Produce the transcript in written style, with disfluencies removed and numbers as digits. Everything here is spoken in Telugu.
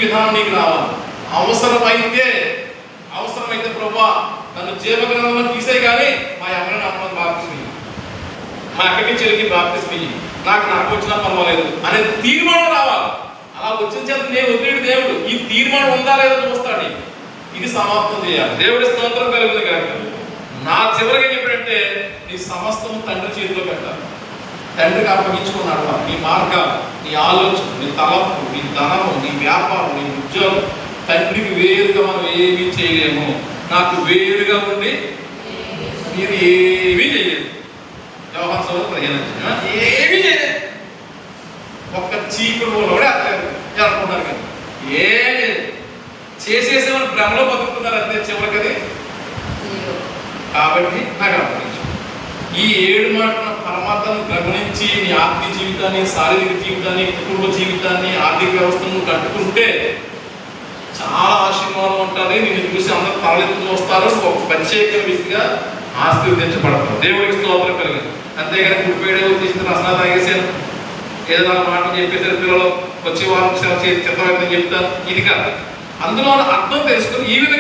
విధానం నీకు రావాలి. అవసరమైతే ప్రభువా నన్ను జీవగ్రంథంలో తీసే కానీ మా అమ్మని అమ్మని బాప్తిస్మీ, మా అక్కడి నుంచి వెళ్ళి బాప్తిస్మీ, నాకు వచ్చినా పర్వాలేదు అనే తీర్మానం రావాలి. అలా వచ్చిన చేత నేను వదిలేడు దేవుడు ఈ తీర్మానం ఉందా లేదా చూస్తాడు. ఇది సమాప్తం చేయాలి. దేవుడి స్తోత్రం కలుగుతుంది కనుక నా చివరిగా చెప్పాడంటే నీ సమస్తం తండ్రి చేతిలో పెట్టాలి. తండ్రికి అప్పగించుకున్నాడు. నీ మార్గాలు, నీ ఆలోచన, నీ తలంపు, నీ ధనము, నీ వ్యాపారం, నీ ఉద్యోగం తండ్రికి వేరుగా మనం ఏమీ చేయలేము. నాకు వేరుగా ఉండి మీరు ఏమీ చేయలేదు. యోహాను సువార్త 15 ఏమీ చేయలేదు. ఒక్క చీపురు కూడా అనుకుంటున్నారు కానీ ఏం లేదు. చేసేసేమని భ్రమలో బతుకుతున్నారు అంతే చివరికది. కాబట్టి నాకు అప్పగించు. ఈ 7 మాటల పరమాత్మను గమనించి నీ ఆత్మీయ జీవితాన్ని, శారీరక జీవితాన్ని, కుటుంబ జీవితాన్ని, ఆర్థిక వ్యవస్థను కట్టుకుంటే చాలా ఆశీర్వాదం ఉంటుంది. నిన్ను చూసి అందరూ తలెత్తుకు వస్తారు. ఒక ప్రత్యేక వ్యక్తిగా ఆశీర్వదించబడతారు. దేవుడికి స్తోత్రం కలిగింది. అంతేగాని గుడిపేడ తీసిన రసన తాగేసాను, ఏదో మాటలు చెప్పేసారు, పిల్లలు వచ్చే వారం చిత్రవేత్తని చెప్తారు, ఇది కాదు. అందులో అర్థం తెలుసుకుని ఈ విధంగా